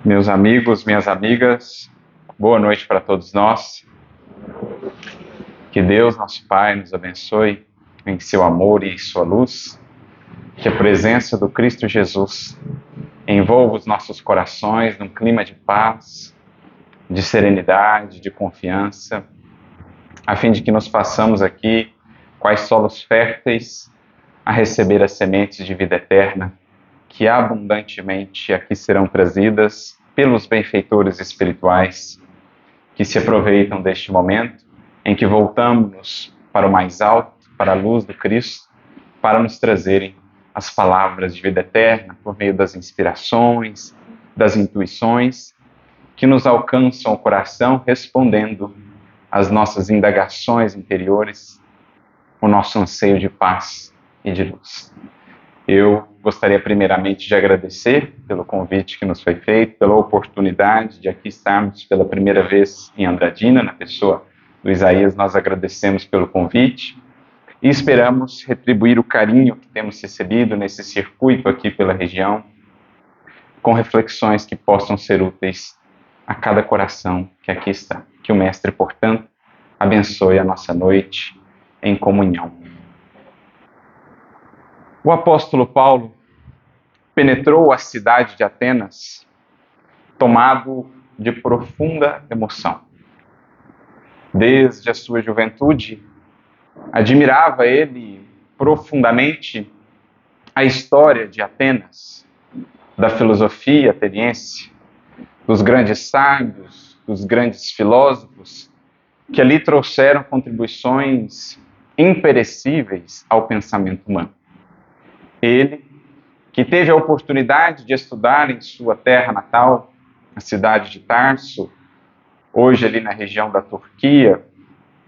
Meus amigos, minhas amigas, boa noite para todos nós. Que Deus, nosso Pai, nos abençoe em seu amor e sua luz. Que a presença do Cristo Jesus envolva os nossos corações num clima de paz, de serenidade, de confiança, a fim de que nos façamos aqui quais solos férteis a receber as sementes de vida eterna, que abundantemente aqui serão trazidas pelos benfeitores espirituais que se aproveitam deste momento em que voltamos para o mais alto, para a luz do Cristo, para nos trazerem as palavras de vida eterna por meio das inspirações, das intuições que nos alcançam o coração respondendo às nossas indagações interiores, o nosso anseio de paz e de luz. Eu gostaria primeiramente de agradecer pelo convite que nos foi feito, pela oportunidade de aqui estarmos pela primeira vez em Andradina, na pessoa do Isaías. Nós agradecemos pelo convite e esperamos retribuir o carinho que temos recebido nesse circuito aqui pela região, com reflexões que possam ser úteis a cada coração que aqui está. Que o Mestre, portanto, abençoe a nossa noite em comunhão. O apóstolo Paulo penetrou a cidade de Atenas tomado de profunda emoção. Desde a sua juventude, admirava ele profundamente a história de Atenas, da filosofia ateniense, dos grandes sábios, dos grandes filósofos, que ali trouxeram contribuições imperecíveis ao pensamento humano. Ele, que teve a oportunidade de estudar em sua terra natal, a cidade de Tarso, hoje ali na região da Turquia,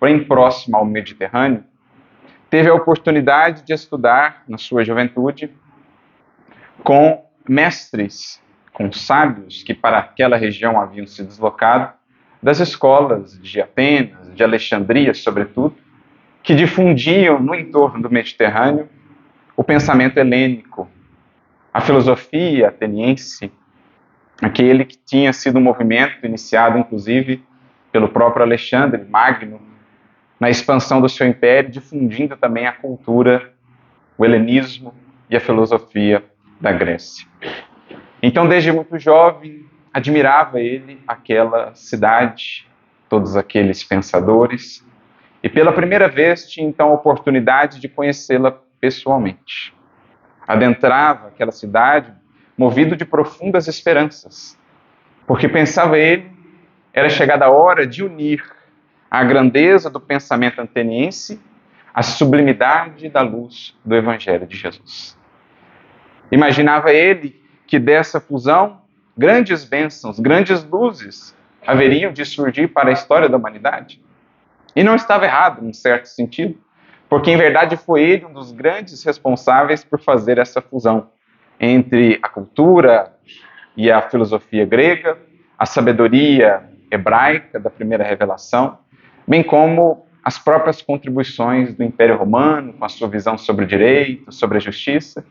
bem próxima ao Mediterrâneo, teve a oportunidade de estudar na sua juventude com mestres, com sábios que para aquela região haviam se deslocado, das escolas de Atenas, de Alexandria, sobretudo, que difundiam no entorno do Mediterrâneo o pensamento helênico, a filosofia ateniense, aquele que tinha sido um movimento iniciado, inclusive, pelo próprio Alexandre Magno, na expansão do seu império, difundindo também a cultura, o helenismo e a filosofia da Grécia. Então, desde muito jovem, admirava ele aquela cidade, todos aqueles pensadores, e pela primeira vez tinha então a oportunidade de conhecê-la pessoalmente. Adentrava aquela cidade movido de profundas esperanças, porque pensava ele, era chegada a hora de unir a grandeza do pensamento ateniense à sublimidade da luz do Evangelho de Jesus. Imaginava ele que dessa fusão, grandes bênçãos, grandes luzes haveriam de surgir para a história da humanidade. E não estava errado, num certo sentido, porque em verdade foi ele um dos grandes responsáveis por fazer essa fusão entre a cultura e a filosofia grega, a sabedoria hebraica da primeira revelação, bem como as próprias contribuições do Império Romano, com a sua visão sobre o direito, sobre a justiça.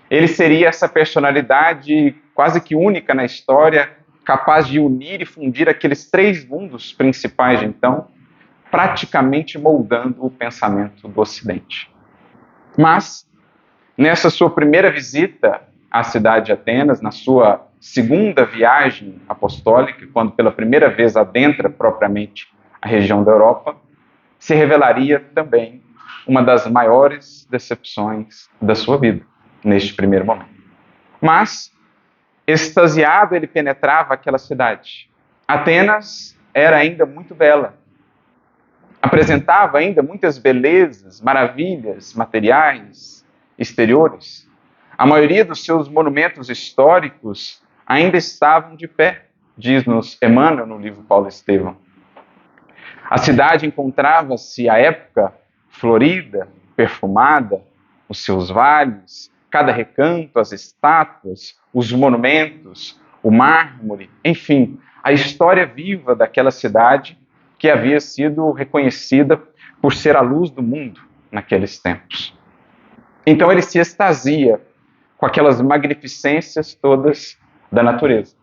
Ele seria essa personalidade quase que única na história, capaz de unir e fundir aqueles três mundos principais de então, praticamente moldando o pensamento do Ocidente. Mas, nessa sua primeira visita à cidade de Atenas, na sua segunda viagem apostólica, quando pela primeira vez adentra propriamente a região da Europa, se revelaria também uma das maiores decepções da sua vida, neste primeiro momento. Mas, extasiado, ele penetrava aquela cidade. Atenas era ainda muito bela, apresentava ainda muitas belezas, maravilhas materiais, exteriores. A maioria dos seus monumentos históricos ainda estavam de pé, diz-nos Emmanuel no livro Paulo Estevão. A cidade encontrava-se, à época, florida, perfumada, os seus vales, cada recanto, as estátuas, os monumentos, o mármore, enfim, a história viva daquela cidade que havia sido reconhecida por ser a luz do mundo naqueles tempos. Então ele se extasia com aquelas magnificências todas da natureza.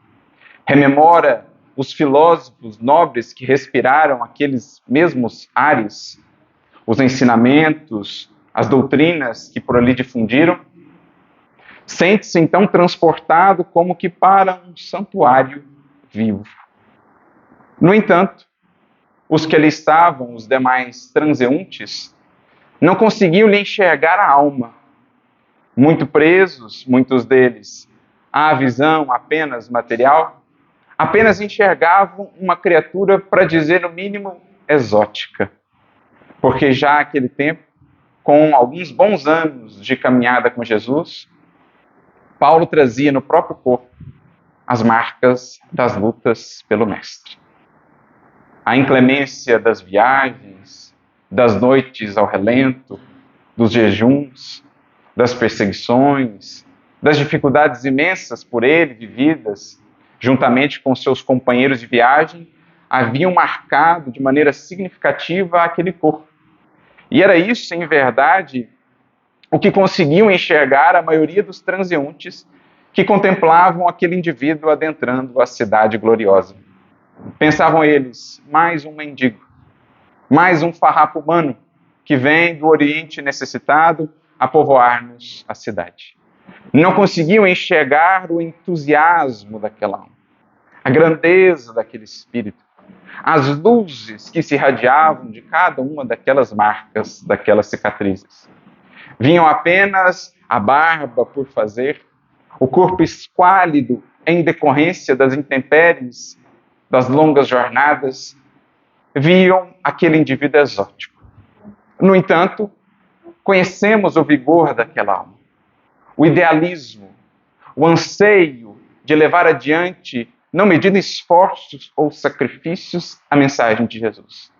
rememora os filósofos nobres que respiraram aqueles mesmos ares, os ensinamentos, as doutrinas que por ali difundiram. Sente-se então transportado como que para um santuário vivo. No entanto, os que ali estavam, os demais transeuntes, não conseguiam lhe enxergar a alma. Muito presos, muitos deles, à visão apenas material, apenas enxergavam uma criatura, para dizer no mínimo, exótica. Porque já naquele tempo, com alguns bons anos de caminhada com Jesus, Paulo trazia no próprio corpo as marcas das lutas pelo Mestre. A inclemência das viagens, das noites ao relento, dos jejuns, das perseguições, das dificuldades imensas por ele vividas, juntamente com seus companheiros de viagem, haviam marcado de maneira significativa aquele corpo. E era isso, em verdade, o que conseguiam enxergar a maioria dos transeuntes que contemplavam aquele indivíduo adentrando a cidade gloriosa. Pensavam eles, mais um mendigo, mais um farrapo humano que vem do Oriente necessitado a povoar-nos a cidade. Não conseguiam enxergar o entusiasmo daquela alma, a grandeza daquele espírito, as luzes que se irradiavam de cada uma daquelas marcas, daquelas cicatrizes. Vinham apenas a barba por fazer, o corpo esquálido em decorrência das intempéries, das longas jornadas, viam aquele indivíduo exótico. No entanto, conhecemos o vigor daquela alma, o idealismo, o anseio de levar adiante, não medindo esforços ou sacrifícios, a mensagem de Jesus.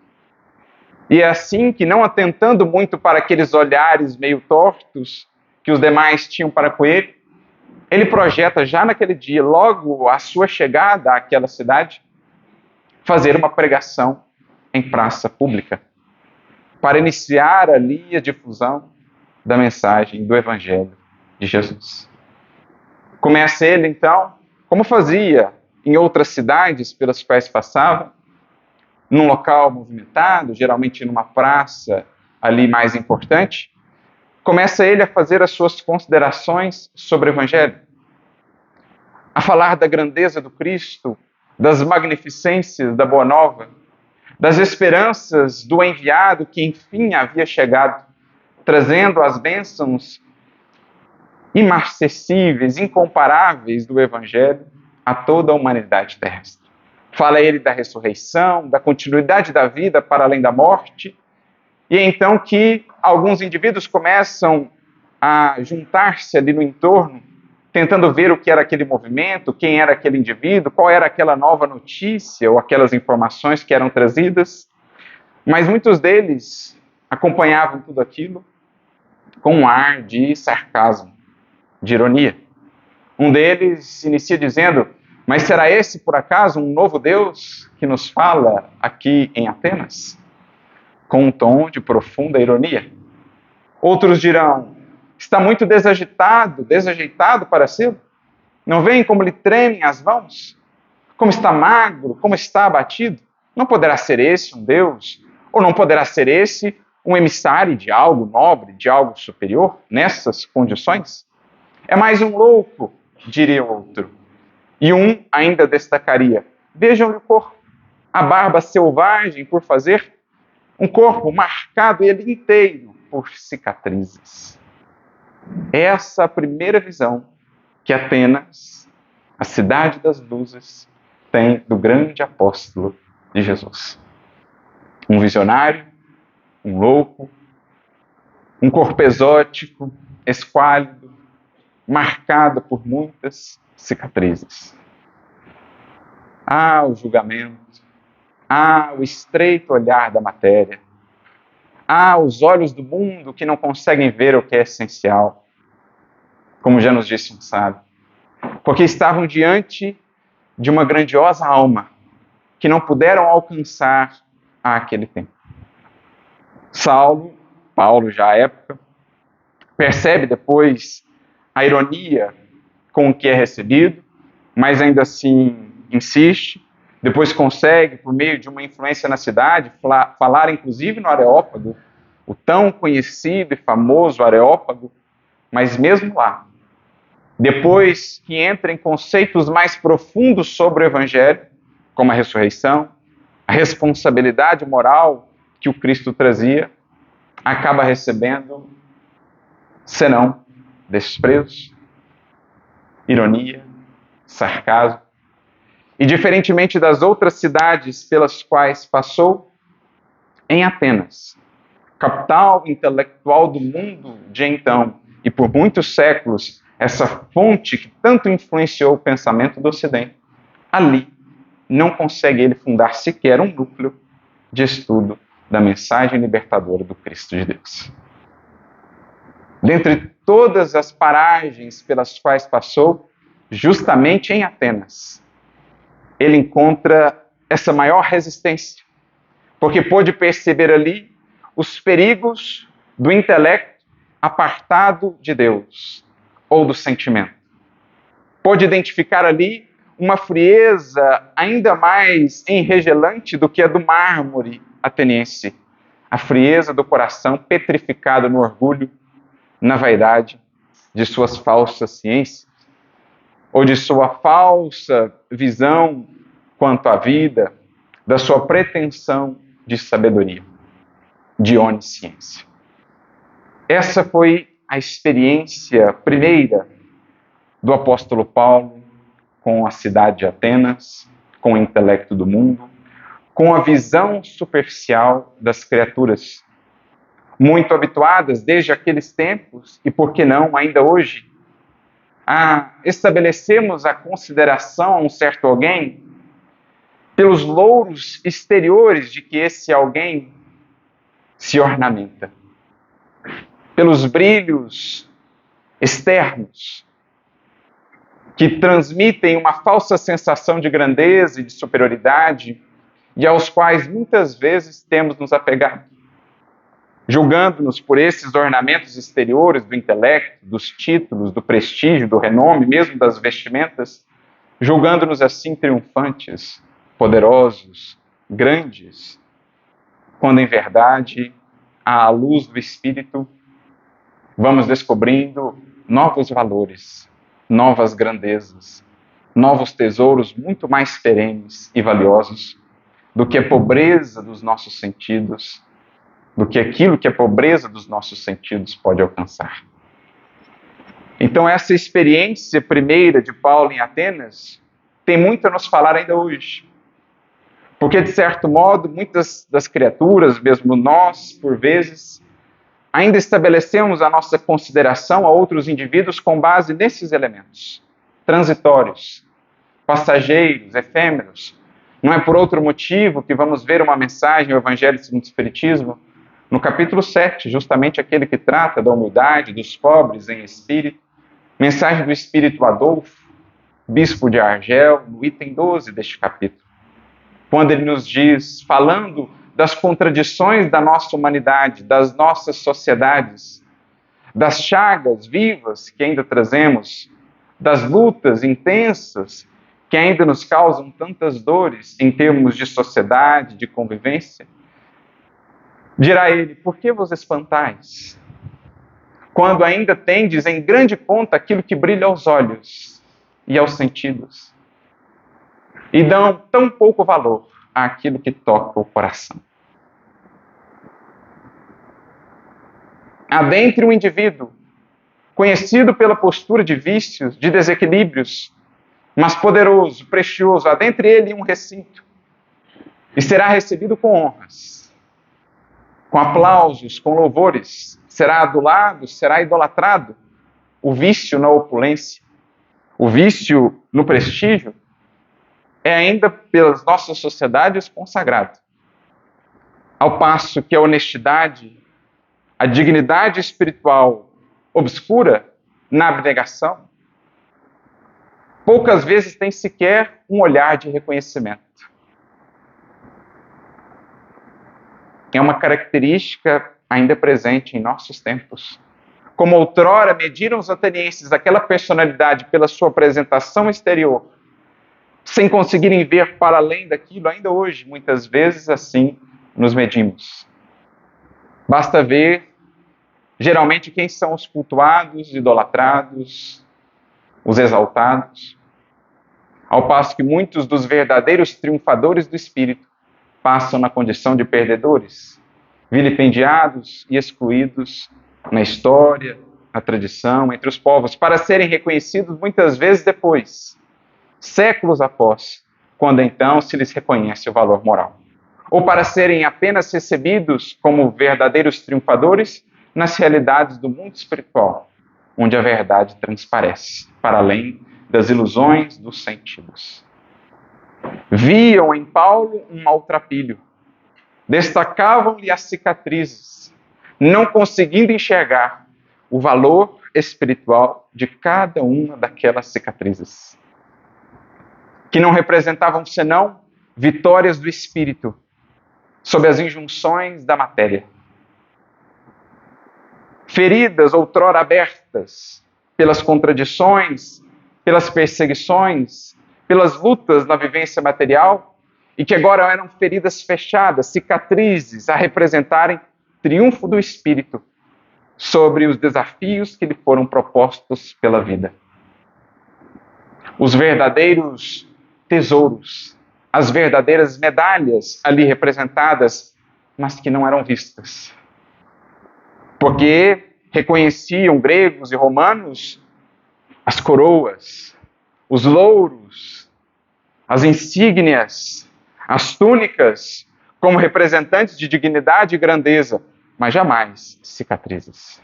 E é assim que, não atentando muito para aqueles olhares meio tortos que os demais tinham para com ele, ele projeta já naquele dia, logo à sua chegada àquela cidade, fazer uma pregação em praça pública, para iniciar ali a difusão da mensagem do Evangelho de Jesus. Começa ele, então, como fazia em outras cidades pelas quais passava, num local movimentado, geralmente numa praça ali mais importante, começa ele a fazer as suas considerações sobre o Evangelho, a falar da grandeza do Cristo, das magnificências da Boa Nova, das esperanças do enviado que enfim havia chegado, trazendo as bênçãos imarcessíveis, incomparáveis do Evangelho a toda a humanidade terrestre. Fala ele da ressurreição, da continuidade da vida para além da morte, e é então que alguns indivíduos começam a juntar-se ali no entorno, tentando ver o que era aquele movimento, quem era aquele indivíduo, qual era aquela nova notícia ou aquelas informações que eram trazidas. Mas muitos deles acompanhavam tudo aquilo com um ar de sarcasmo, de ironia. Um deles inicia dizendo: mas será esse, por acaso, um novo Deus que nos fala aqui em Atenas? Com um tom de profunda ironia. Outros dirão: está muito desajeitado para ser? Não veem como lhe tremem as mãos? Como está magro, como está abatido? Não poderá ser esse um Deus? Ou não poderá ser esse um emissário de algo nobre, de algo superior, nessas condições? É mais um louco, diria outro. E um ainda destacaria: vejam-lhe o corpo, a barba selvagem por fazer, um corpo marcado ele inteiro por cicatrizes. Essa é a primeira visão que Atenas, a cidade das luzes, tem do grande apóstolo de Jesus. Um visionário, um louco, um corpo exótico, esquálido, marcado por muitas cicatrizes. O julgamento, o estreito olhar da matéria, os olhos do mundo que não conseguem ver o que é essencial, como já nos disse um sábio, porque estavam diante de uma grandiosa alma que não puderam alcançar àquele tempo. Paulo já à época, percebe depois a ironia com o que é recebido, mas ainda assim insiste, depois consegue, por meio de uma influência na cidade, falar inclusive no Areópago, o tão conhecido e famoso Areópago, mas mesmo lá, depois que entra em conceitos mais profundos sobre o Evangelho, como a ressurreição, a responsabilidade moral que o Cristo trazia, acaba recebendo, senão desprezo, ironia, sarcasmo. E diferentemente das outras cidades pelas quais passou, em Atenas, capital intelectual do mundo de então, e por muitos séculos, essa fonte que tanto influenciou o pensamento do Ocidente, ali não consegue ele fundar sequer um núcleo de estudo da mensagem libertadora do Cristo de Deus. Dentre todas as paragens pelas quais passou, justamente em Atenas, ele encontra essa maior resistência, porque pôde perceber ali os perigos do intelecto apartado de Deus, ou do sentimento. Pôde identificar ali uma frieza ainda mais enregelante do que a do mármore ateniense, a frieza do coração petrificado no orgulho, na vaidade de suas falsas ciências, ou de sua falsa visão quanto à vida, da sua pretensão de sabedoria, de onisciência. Essa foi a experiência primeira do apóstolo Paulo com a cidade de Atenas, com o intelecto do mundo, com a visão superficial das criaturas, muito habituadas desde aqueles tempos, e por que não ainda hoje, a estabelecermos a consideração a um certo alguém pelos louros exteriores de que esse alguém se ornamenta, pelos brilhos externos que transmitem uma falsa sensação de grandeza e de superioridade e aos quais muitas vezes temos nos apegado, julgando-nos por esses ornamentos exteriores do intelecto, dos títulos, do prestígio, do renome, mesmo das vestimentas, julgando-nos assim triunfantes, poderosos, grandes, quando em verdade, à luz do Espírito, vamos descobrindo novos valores, novas grandezas, novos tesouros muito mais perenes e valiosos do que a pobreza dos nossos sentidos, do que aquilo que a pobreza dos nossos sentidos pode alcançar. Então, essa experiência primeira de Paulo em Atenas tem muito a nos falar ainda hoje. Porque, de certo modo, muitas das criaturas, mesmo nós, por vezes, ainda estabelecemos a nossa consideração a outros indivíduos com base nesses elementos transitórios, passageiros, efêmeros. Não é por outro motivo que vamos ver uma mensagem do Evangelho segundo o Espiritismo, no capítulo 7, justamente aquele que trata da humildade dos pobres em espírito, mensagem do Espírito Adolfo, bispo de Argel, no item 12 deste capítulo, quando ele nos diz, falando das contradições da nossa humanidade, das nossas sociedades, das chagas vivas que ainda trazemos, das lutas intensas que ainda nos causam tantas dores em termos de sociedade, de convivência, dirá ele, por que vos espantais? Quando ainda tendes em grande conta aquilo que brilha aos olhos e aos sentidos, e dão tão pouco valor àquilo que toca o coração. Há dentre um indivíduo, conhecido pela postura de vícios, de desequilíbrios, mas poderoso, precioso, há dentre ele um recinto, e será recebido com honras, com aplausos, com louvores, será adulado, será idolatrado. O vício na opulência, o vício no prestígio, é ainda pelas nossas sociedades consagrado. Ao passo que a honestidade, a dignidade espiritual obscura na abnegação, poucas vezes tem sequer um olhar de reconhecimento. É uma característica ainda presente em nossos tempos. Como outrora mediram os atenienses aquela personalidade pela sua apresentação exterior, sem conseguirem ver para além daquilo, ainda hoje, muitas vezes assim nos medimos. Basta ver, geralmente, quem são os cultuados, idolatrados, os exaltados, ao passo que muitos dos verdadeiros triunfadores do Espírito passam na condição de perdedores, vilipendiados e excluídos na história, na tradição, entre os povos, para serem reconhecidos muitas vezes depois, séculos após, quando então se lhes reconhece o valor moral. Ou para serem apenas recebidos como verdadeiros triunfadores nas realidades do mundo espiritual, onde a verdade transparece, para além das ilusões dos sentidos. Viam em Paulo um maltrapilho, destacavam-lhe as cicatrizes, não conseguindo enxergar o valor espiritual de cada uma daquelas cicatrizes, que não representavam senão vitórias do espírito sob as injunções da matéria. Feridas outrora abertas pelas contradições, pelas perseguições, pelas lutas na vivência material, e que agora eram feridas fechadas, cicatrizes, a representarem triunfo do espírito sobre os desafios que lhe foram propostos pela vida. Os verdadeiros tesouros, as verdadeiras medalhas ali representadas, mas que não eram vistas. Porque reconheciam gregos e romanos as coroas, os louros, as insígnias, as túnicas, como representantes de dignidade e grandeza, mas jamais cicatrizes.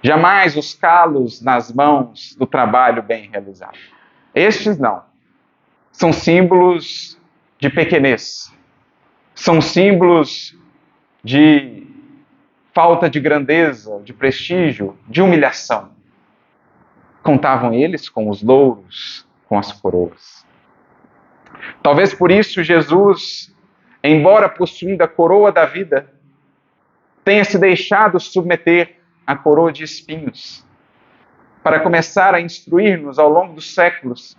Jamais os calos nas mãos do trabalho bem realizado. Estes não. São símbolos de pequenez. São símbolos de falta de grandeza, de prestígio, de humilhação. Contavam eles com os louros, com as coroas. Talvez por isso Jesus, embora possuindo a coroa da vida, tenha se deixado submeter à coroa de espinhos, para começar a instruir-nos ao longo dos séculos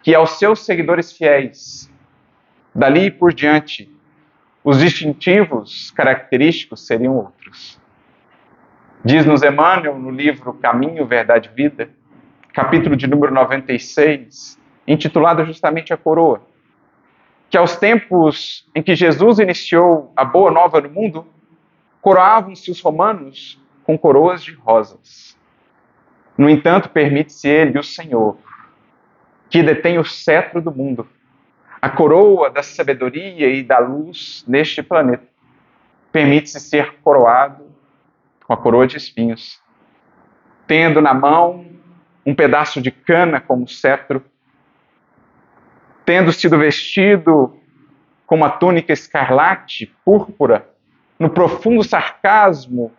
que aos seus seguidores fiéis, dali por diante, os distintivos característicos seriam outros. Diz-nos Emmanuel no livro Caminho, Verdade e Vida, capítulo de número 96, intitulado justamente A Coroa, que aos tempos em que Jesus iniciou a boa nova no mundo, coroavam-se os romanos com coroas de rosas. No entanto, permite-se ele, o Senhor, que detém o cetro do mundo, a coroa da sabedoria e da luz neste planeta, permite-se ser coroado com a coroa de espinhos, tendo na mão um pedaço de cana como cetro, tendo sido vestido com uma túnica escarlate, púrpura, no profundo sarcasmo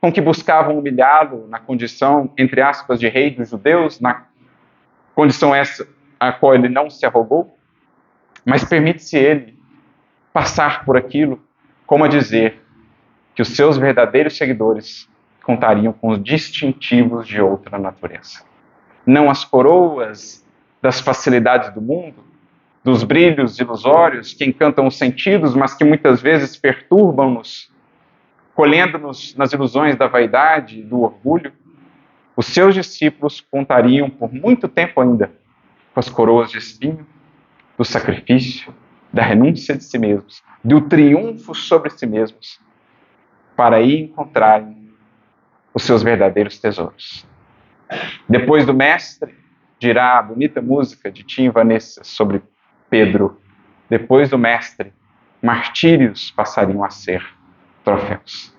com que buscavam humilhá-lo na condição, entre aspas, de rei dos judeus, na condição essa a qual ele não se arrogou, mas permite-se ele passar por aquilo como a dizer que os seus verdadeiros seguidores contariam com os distintivos de outra natureza. Não as coroas das facilidades do mundo, dos brilhos ilusórios que encantam os sentidos, mas que muitas vezes perturbam-nos, colhendo-nos nas ilusões da vaidade e do orgulho. Os seus discípulos contariam por muito tempo ainda com as coroas de espinho, do sacrifício, da renúncia de si mesmos, do triunfo sobre si mesmos, para aí encontrarem os seus verdadeiros tesouros. Depois do mestre, dirá a bonita música de Tim e Vanessa sobre Pedro, depois do mestre, martírios passariam a ser troféus.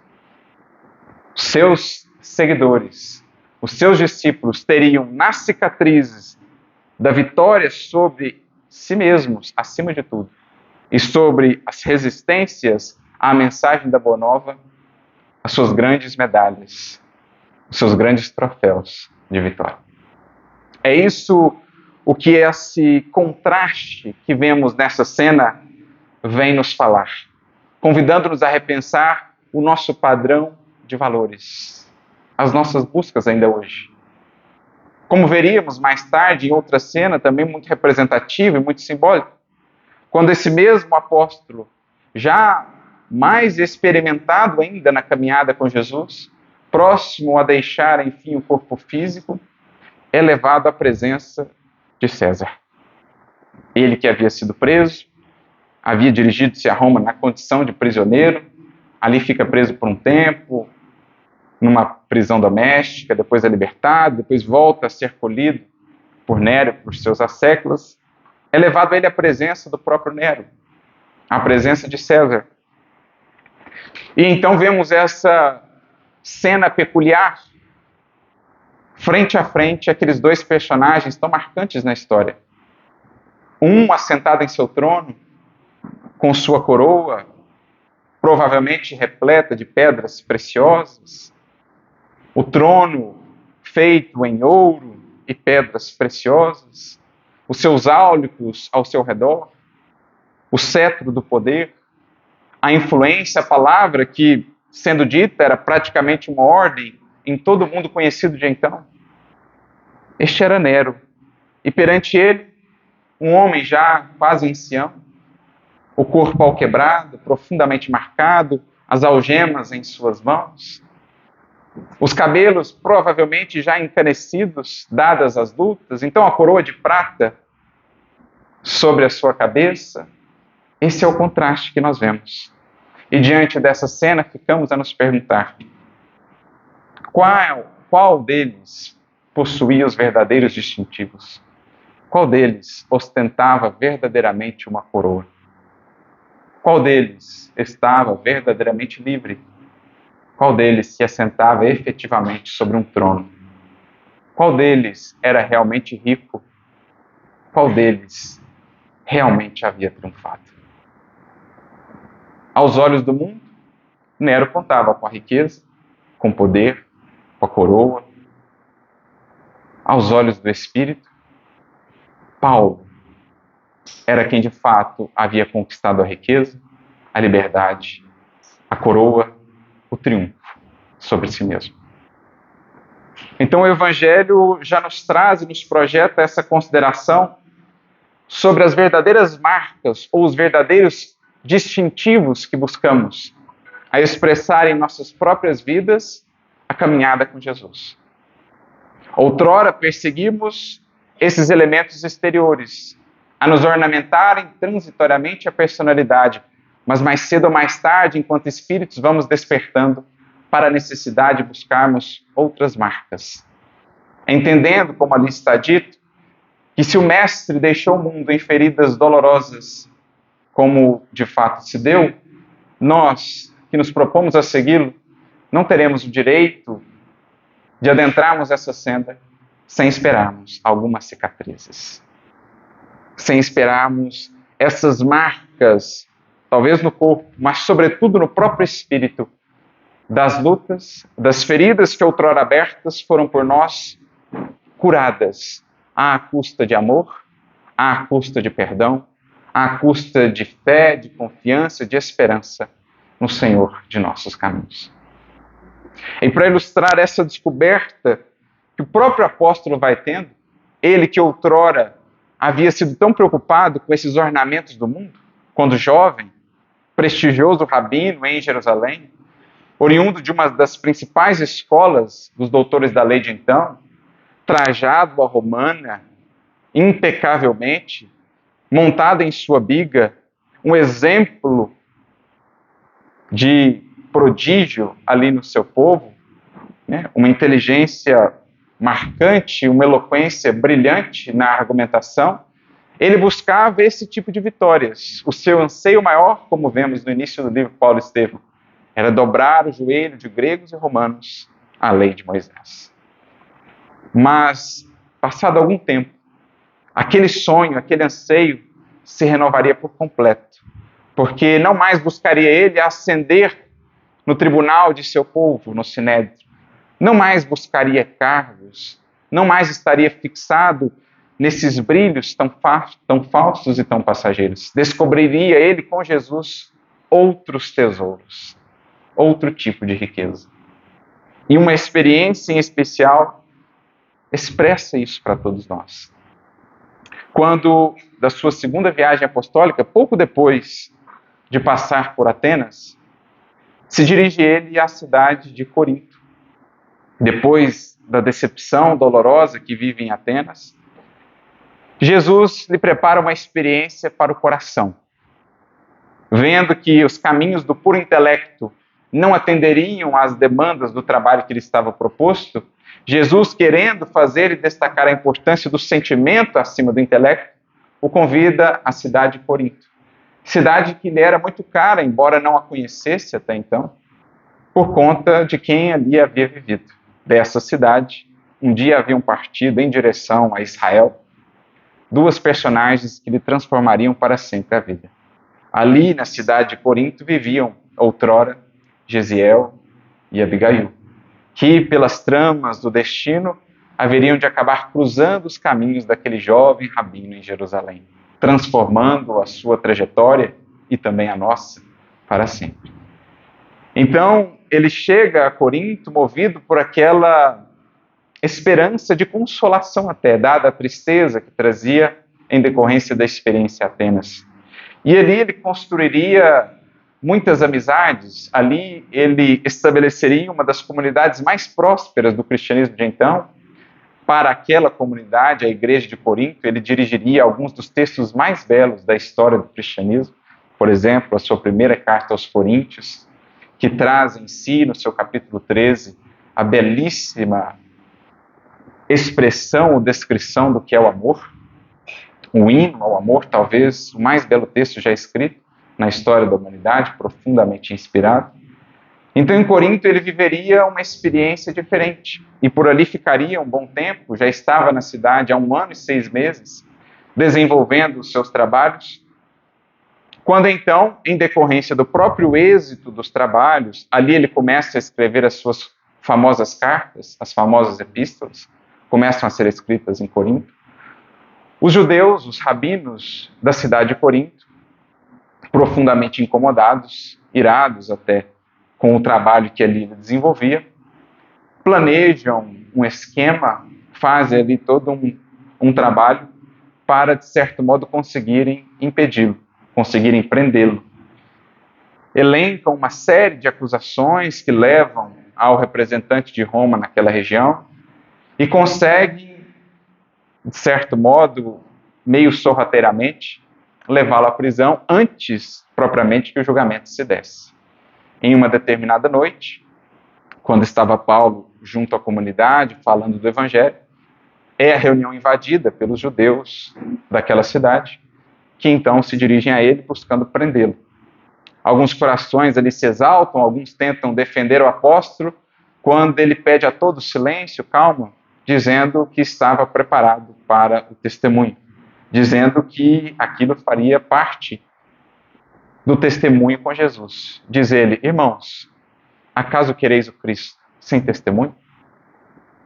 Os seus seguidores, os seus discípulos teriam nas cicatrizes da vitória sobre si mesmos, acima de tudo, e sobre as resistências à mensagem da Boa Nova, as suas grandes medalhas, os seus grandes troféus de vitória. É isso o que esse contraste que vemos nessa cena vem nos falar, convidando-nos a repensar o nosso padrão de valores, as nossas buscas ainda hoje. Como veríamos mais tarde em outra cena, também muito representativa e muito simbólica, quando esse mesmo apóstolo, já mais experimentado ainda na caminhada com Jesus, próximo a deixar, enfim, o corpo físico, é levado à presença de César. Ele que havia sido preso, havia dirigido-se a Roma na condição de prisioneiro, ali fica preso por um tempo, numa prisão doméstica, depois é libertado, depois volta a ser colhido por Nero, por seus asséculos, é levado a ele à presença do próprio Nero, à presença de César. E então vemos essa cena peculiar, frente a frente, aqueles dois personagens tão marcantes na história. Um assentado em seu trono, com sua coroa, provavelmente repleta de pedras preciosas, o trono feito em ouro e pedras preciosas, os seus áulicos ao seu redor, o cetro do poder, a influência, a palavra que, sendo dita, era praticamente uma ordem em todo o mundo conhecido de então. Este era Nero, e perante ele, um homem já quase ancião, o corpo alquebrado, profundamente marcado, as algemas em suas mãos, os cabelos provavelmente já encanecidos, dadas as lutas, então a coroa de prata sobre a sua cabeça. Esse é o contraste que nós vemos. E diante dessa cena ficamos a nos perguntar: qual deles possuía os verdadeiros distintivos? Qual deles ostentava verdadeiramente uma coroa? Qual deles estava verdadeiramente livre? Qual deles se assentava efetivamente sobre um trono? Qual deles era realmente rico? Qual deles realmente havia triunfado? Aos olhos do mundo, Nero contava com a riqueza, com o poder, com a coroa. Aos olhos do Espírito, Paulo era quem de fato havia conquistado a riqueza, a liberdade, a coroa, o triunfo sobre si mesmo. Então o Evangelho já nos traz e nos projeta essa consideração sobre as verdadeiras marcas ou os verdadeiros distintivos que buscamos a expressar em nossas próprias vidas a caminhada com Jesus. Outrora perseguimos esses elementos exteriores, a nos ornamentarem transitoriamente a personalidade, mas mais cedo ou mais tarde, enquanto espíritos, vamos despertando para a necessidade de buscarmos outras marcas. Entendendo, como ali está dito, que se o Mestre deixou o mundo em feridas dolorosas, como de fato se deu, nós, que nos propomos a segui-lo, não teremos o direito de adentrarmos essa senda sem esperarmos algumas cicatrizes, sem esperarmos essas marcas, talvez no corpo, mas sobretudo no próprio espírito, das lutas, das feridas que outrora abertas foram por nós curadas, à custa de amor, à custa de perdão, à custa de fé, de confiança, de esperança no Senhor de nossos caminhos. E para ilustrar essa descoberta que o próprio apóstolo vai tendo, ele que outrora havia sido tão preocupado com esses ornamentos do mundo, quando jovem, prestigioso rabino em Jerusalém, oriundo de uma das principais escolas dos doutores da lei de então, trajado à romana, impecavelmente, montado em sua biga, um exemplo de prodígio ali no seu povo, né? Uma inteligência marcante, uma eloquência brilhante na argumentação, ele buscava esse tipo de vitórias. O seu anseio maior, como vemos no início do livro Paulo Estevão, era dobrar o joelho de gregos e romanos à lei de Moisés. Mas, passado algum tempo, aquele sonho, aquele anseio se renovaria por completo, porque não mais buscaria ele ascender no tribunal de seu povo, no Sinédrio, não mais buscaria cargos, não mais estaria fixado nesses brilhos tão falsos e tão passageiros. Descobriria ele com Jesus outros tesouros, outro tipo de riqueza. E uma experiência em especial expressa isso para todos nós. Quando, da sua segunda viagem apostólica, pouco depois de passar por Atenas, se dirige ele à cidade de Corinto. Depois da decepção dolorosa que vive em Atenas, Jesus lhe prepara uma experiência para o coração. Vendo que os caminhos do puro intelecto não atenderiam às demandas do trabalho que lhe estava proposto, Jesus, querendo fazer e destacar a importância do sentimento acima do intelecto, o convida à cidade de Corinto. Cidade que lhe era muito cara, embora não a conhecesse até então, por conta de quem ali havia vivido. Dessa cidade, um dia haviam partido em direção a Israel duas personagens que lhe transformariam para sempre a vida. Ali, na cidade de Corinto, viviam, outrora, Gesiel e Abigail, que, pelas tramas do destino, haveriam de acabar cruzando os caminhos daquele jovem rabino em Jerusalém, transformando a sua trajetória e também a nossa para sempre. Então, ele chega a Corinto movido por aquela esperança de consolação até, dada a tristeza que trazia em decorrência da experiência em Atenas. E ali ele construiria muitas amizades, ali ele estabeleceria uma das comunidades mais prósperas do cristianismo de então. Para aquela comunidade, a igreja de Corinto, ele dirigiria alguns dos textos mais belos da história do cristianismo, por exemplo, a sua primeira carta aos Coríntios, que traz em si, no seu capítulo 13, a belíssima expressão ou descrição do que é o amor, o hino ao amor, talvez o mais belo texto já escrito na história da humanidade, profundamente inspirado. Então, em Corinto, ele viveria uma experiência diferente e por ali ficaria um bom tempo, já estava na cidade há 1 ano e 6 meses, desenvolvendo os seus trabalhos, quando então, em decorrência do próprio êxito dos trabalhos, ali ele começa a escrever as suas famosas cartas, as famosas epístolas, começam a ser escritas em Corinto. Os judeus, os rabinos da cidade de Corinto, profundamente incomodados, irados até com o trabalho que ali ele desenvolvia, planejam um esquema, fazem ali todo um trabalho para, de certo modo, conseguirem impedi-lo, conseguirem prendê-lo. Elencam uma série de acusações que levam ao representante de Roma naquela região e conseguem, de certo modo, meio sorrateiramente, levá-lo à prisão antes, propriamente, que o julgamento se desse. Em uma determinada noite, quando estava Paulo junto à comunidade, falando do Evangelho, é a reunião invadida pelos judeus daquela cidade, que então se dirigem a ele buscando prendê-lo. Alguns corações ali se exaltam, alguns tentam defender o apóstolo, quando ele pede a todos silêncio, calma, dizendo que estava preparado para o testemunho, dizendo que aquilo faria parte do testemunho com Jesus. Diz ele: irmãos, acaso quereis o Cristo sem testemunho?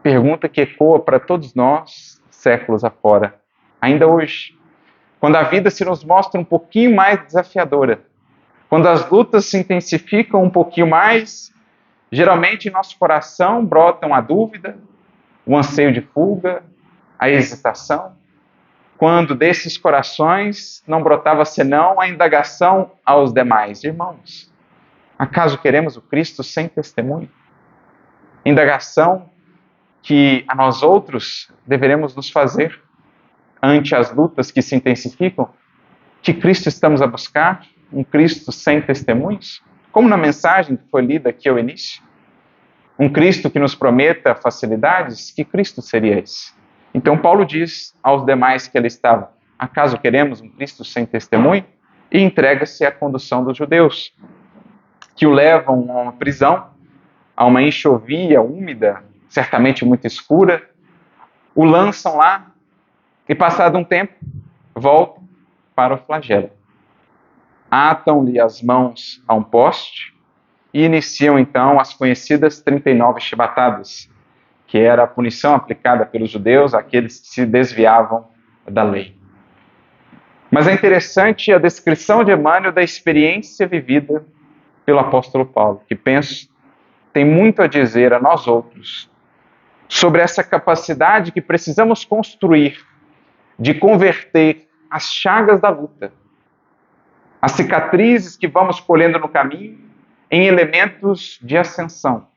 Pergunta que ecoa para todos nós séculos afora, ainda hoje. Quando a vida se nos mostra um pouquinho mais desafiadora, quando as lutas se intensificam um pouquinho mais, geralmente em nosso coração brotam a dúvida, o anseio de fuga, a hesitação. Quando desses corações não brotava senão a indagação aos demais: irmãos, acaso queremos o Cristo sem testemunho? Indagação que a nós outros deveremos nos fazer ante as lutas que se intensificam. Que Cristo estamos a buscar? Um Cristo sem testemunhos? Como na mensagem que foi lida aqui ao início? Um Cristo que nos prometa facilidades? Que Cristo seria esse? Então Paulo diz aos demais que ele estava: acaso queremos um Cristo sem testemunho? E entrega-se à condução dos judeus, que o levam a uma prisão, a uma enxovia úmida, certamente muito escura, o lançam lá e, passado um tempo, voltam para o flagelo. Atam-lhe as mãos a um poste e iniciam então as conhecidas 39 chibatadas, que era a punição aplicada pelos judeus àqueles que se desviavam da lei. Mas é interessante a descrição de Emmanuel da experiência vivida pelo apóstolo Paulo, que penso tem muito a dizer a nós outros sobre essa capacidade que precisamos construir de converter as chagas da luta, as cicatrizes que vamos colhendo no caminho, em elementos de ascensão,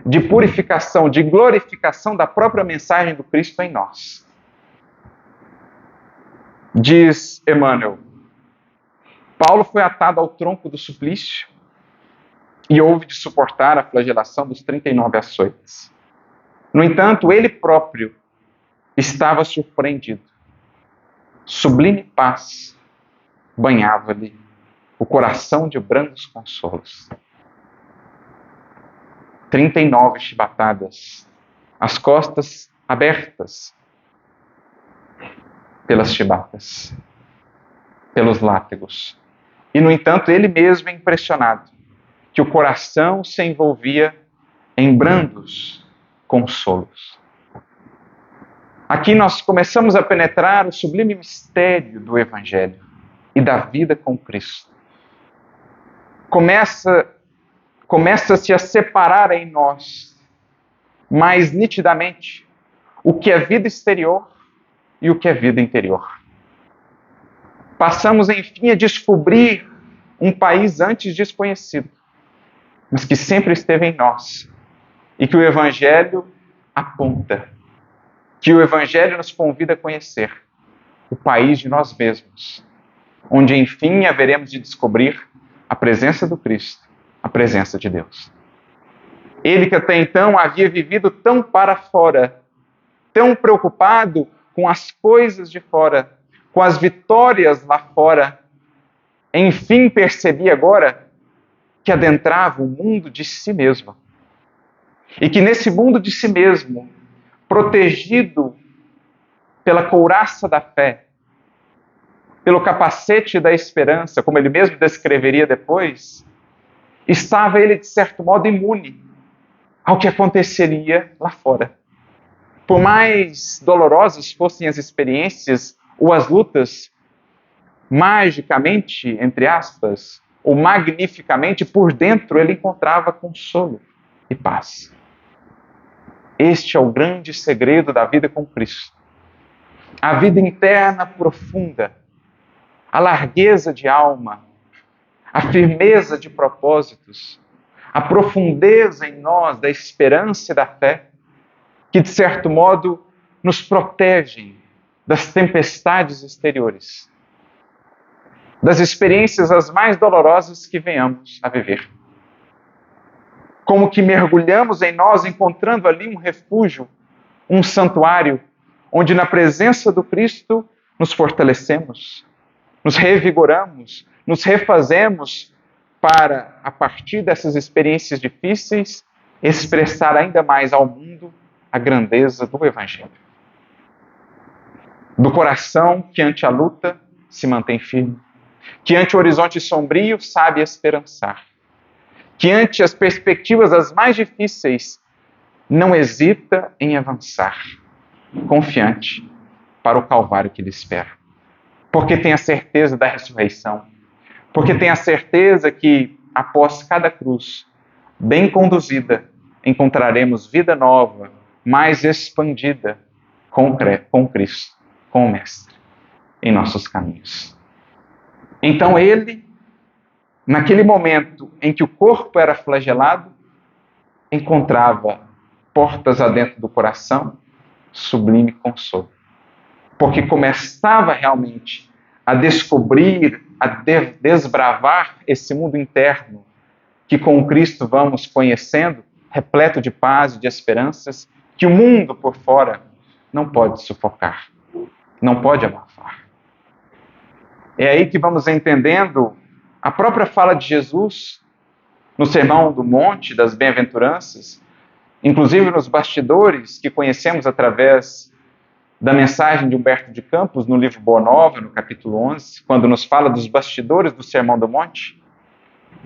de purificação, de glorificação da própria mensagem do Cristo em nós. Diz Emmanuel, Paulo foi atado ao tronco do suplício e houve de suportar a flagelação dos 39 açoites. No entanto, ele próprio estava surpreendido. Sublime paz banhava-lhe o coração de brandos consolos. 39 chibatadas, as costas abertas pelas chibatas, pelos látigos. E, no entanto, ele mesmo é impressionado que o coração se envolvia em brandos consolos. Aqui nós começamos a penetrar o sublime mistério do Evangelho e da vida com Cristo. Começa-se a separar em nós mais nitidamente o que é vida exterior e o que é vida interior. Passamos, enfim, a descobrir um país antes desconhecido, mas que sempre esteve em nós e que o Evangelho aponta, que o Evangelho nos convida a conhecer o país de nós mesmos, onde, enfim, haveremos de descobrir a presença do Cristo, a presença de Deus. Ele que até então havia vivido tão para fora, tão preocupado com as coisas de fora, com as vitórias lá fora, enfim percebia agora que adentrava o mundo de si mesmo. E que nesse mundo de si mesmo, protegido pela couraça da fé, pelo capacete da esperança, como ele mesmo descreveria depois, estava ele, de certo modo, imune ao que aconteceria lá fora. Por mais dolorosas fossem as experiências ou as lutas, magicamente, entre aspas, ou magnificamente, por dentro ele encontrava consolo e paz. Este é o grande segredo da vida com Cristo. A vida interna profunda, a largueza de alma, a firmeza de propósitos, a profundeza em nós da esperança e da fé, que de certo modo nos protegem das tempestades exteriores, das experiências as mais dolorosas que venhamos a viver. Como que mergulhamos em nós, encontrando ali um refúgio, um santuário, onde na presença do Cristo nos fortalecemos, nos revigoramos, nos refazemos para, a partir dessas experiências difíceis, expressar ainda mais ao mundo a grandeza do Evangelho. Do coração que ante a luta se mantém firme, que ante o horizonte sombrio sabe esperançar, que ante as perspectivas as mais difíceis não hesita em avançar, confiante para o Calvário que lhe espera. Porque tem a certeza da ressurreição, porque tem a certeza que, após cada cruz, bem conduzida, encontraremos vida nova, mais expandida com Cristo, com o Mestre, em nossos caminhos. Então ele, naquele momento em que o corpo era flagelado, encontrava portas adentro do coração, sublime consolo. Porque começava realmente a descobrir, a desbravar esse mundo interno que com Cristo vamos conhecendo, repleto de paz e de esperanças, que o mundo por fora não pode sufocar, não pode abafar. É aí que vamos entendendo a própria fala de Jesus no Sermão do Monte das Bem-aventuranças, inclusive nos bastidores que conhecemos através da mensagem de Humberto de Campos no livro Boa Nova, no capítulo 11, quando nos fala dos bastidores do Sermão do Monte,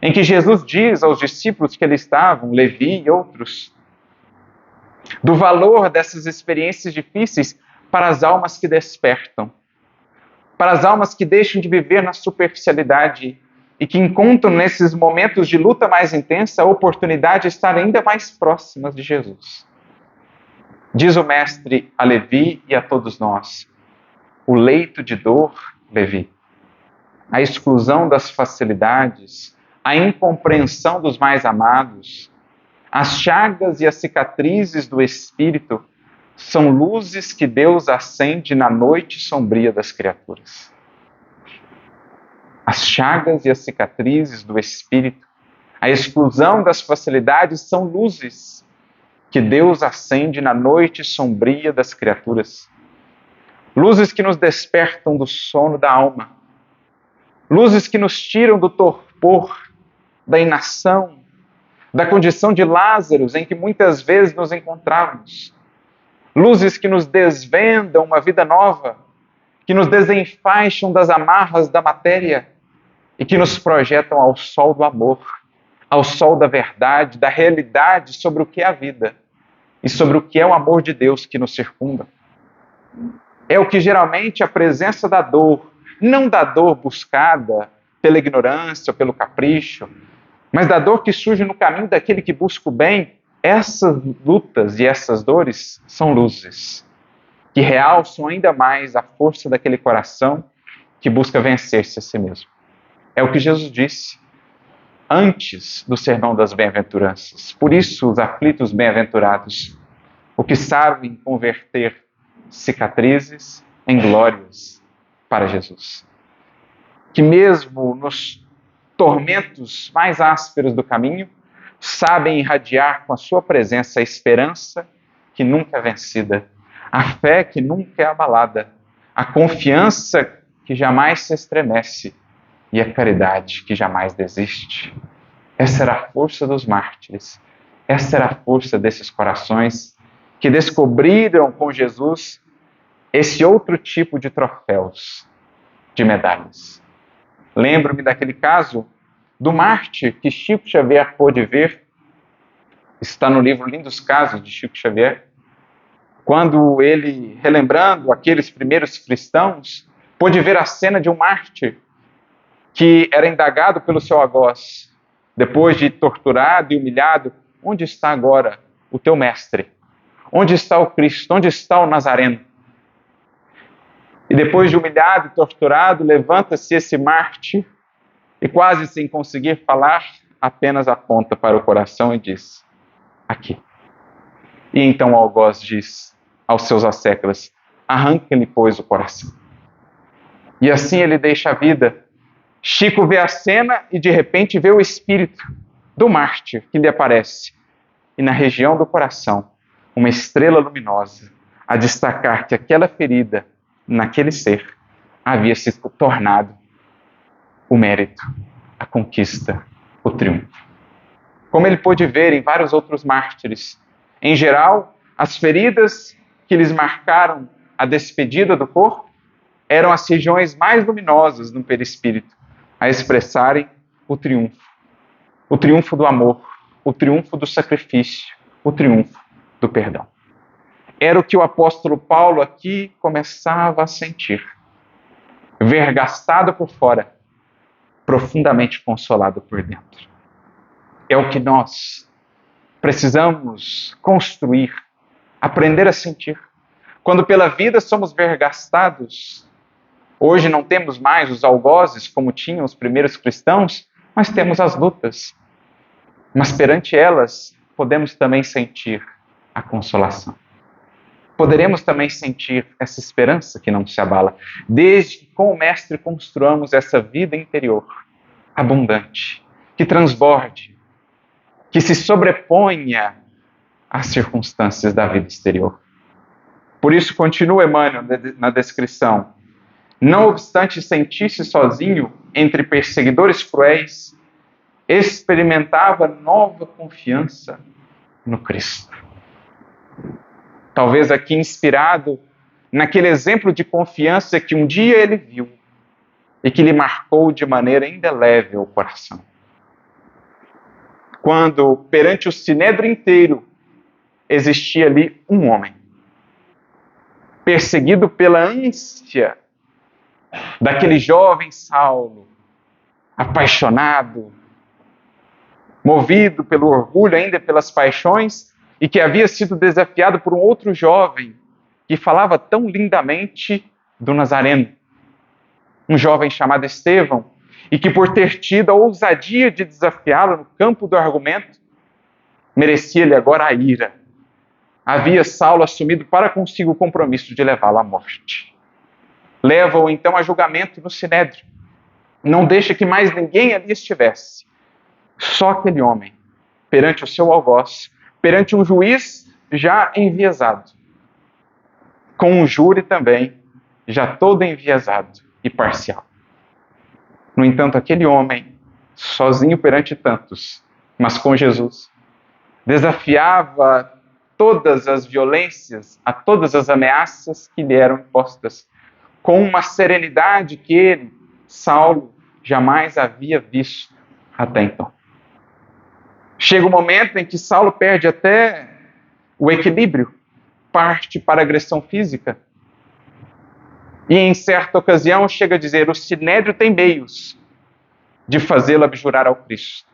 em que Jesus diz aos discípulos que ali estavam, Levi e outros, do valor dessas experiências difíceis para as almas que despertam, para as almas que deixam de viver na superficialidade e que encontram nesses momentos de luta mais intensa a oportunidade de estar ainda mais próximas de Jesus. Diz o mestre a Levi e a todos nós: o leito de dor, Levi, a exclusão das facilidades, a incompreensão dos mais amados, as chagas e as cicatrizes do espírito são luzes que Deus acende na noite sombria das criaturas. As chagas e as cicatrizes do espírito, a exclusão das facilidades são luzes que Deus acende na noite sombria das criaturas. Luzes que nos despertam do sono da alma. Luzes que nos tiram do torpor, da inação, da condição de Lázaros em que muitas vezes nos encontrávamos. Luzes que nos desvendam uma vida nova, que nos desenfaixam das amarras da matéria e que nos projetam ao sol do amor, ao sol da verdade, da realidade sobre o que é a vida e sobre o que é o amor de Deus que nos circunda. É o que geralmente a presença da dor, não da dor buscada pela ignorância ou pelo capricho, mas da dor que surge no caminho daquele que busca o bem. Essas lutas e essas dores são luzes que realçam ainda mais a força daquele coração que busca vencer-se a si mesmo. É o que Jesus disse antes do sermão das bem-aventuranças. Por isso, os aflitos bem-aventurados, o que sabem converter cicatrizes em glórias para Jesus. Que mesmo nos tormentos mais ásperos do caminho, sabem irradiar com a sua presença a esperança que nunca é vencida, a fé que nunca é abalada, a confiança que jamais se estremece e a caridade que jamais desiste. Essa era a força dos mártires, essa era a força desses corações que descobriram com Jesus esse outro tipo de troféus, de medalhas. Lembro-me daquele caso do mártir que Chico Xavier pôde ver, está no livro Lindos Casos de Chico Xavier, quando ele, relembrando aqueles primeiros cristãos, pôde ver a cena de um mártir que era indagado pelo seu algoz, depois de torturado e humilhado: onde está agora o teu mestre? Onde está o Cristo? Onde está o Nazareno? E depois de humilhado e torturado, levanta-se esse mártir e, quase sem conseguir falar, apenas aponta para o coração e diz: aqui. E então o algoz diz aos seus asseclas: arranque-lhe, pois, o coração. E assim ele deixa a vida. Chico vê a cena e de repente vê o espírito do mártir que lhe aparece. E na região do coração, uma estrela luminosa a destacar que aquela ferida, naquele ser, havia se tornado o mérito, a conquista, o triunfo. Como ele pôde ver em vários outros mártires, em geral, as feridas que lhes marcaram a despedida do corpo eram as regiões mais luminosas no perispírito, a expressarem o triunfo do amor, o triunfo do sacrifício, o triunfo do perdão. Era o que o apóstolo Paulo aqui começava a sentir. Vergastado por fora, profundamente consolado por dentro. É o que nós precisamos construir, aprender a sentir. Quando pela vida somos vergastados, hoje não temos mais os algozes como tinham os primeiros cristãos, mas temos as lutas. Mas perante elas, podemos também sentir a consolação. Poderemos também sentir essa esperança que não se abala, desde que com o Mestre construamos essa vida interior, abundante, que transborde, que se sobreponha às circunstâncias da vida exterior. Por isso, continua Emmanuel na descrição: não obstante sentir-se sozinho entre perseguidores cruéis, experimentava nova confiança no Cristo. Talvez aqui inspirado naquele exemplo de confiança que um dia ele viu e que lhe marcou de maneira indelével o coração. Quando, perante o sinédrio inteiro, existia ali um homem, perseguido pela ânsia daquele jovem Saulo, apaixonado, movido pelo orgulho, ainda pelas paixões, e que havia sido desafiado por um outro jovem que falava tão lindamente do Nazareno. Um jovem chamado Estevão, e que por ter tido a ousadia de desafiá-lo no campo do argumento, merecia-lhe agora a ira. Havia Saulo assumido para consigo o compromisso de levá-lo à morte. Leva-o então a julgamento no Sinédrio. Não deixa que mais ninguém ali estivesse. Só aquele homem, perante o seu algoz, perante um juiz já enviesado, com um júri também já todo enviesado e parcial. No entanto, aquele homem, sozinho perante tantos, mas com Jesus, desafiava todas as violências, a todas as ameaças que lhe eram impostas, com uma serenidade que ele, Saulo, jamais havia visto até então. Chega o momento em que Saulo perde até o equilíbrio, parte para a agressão física. E em certa ocasião chega a dizer: o Sinédrio tem meios de fazê-lo abjurar ao Cristo.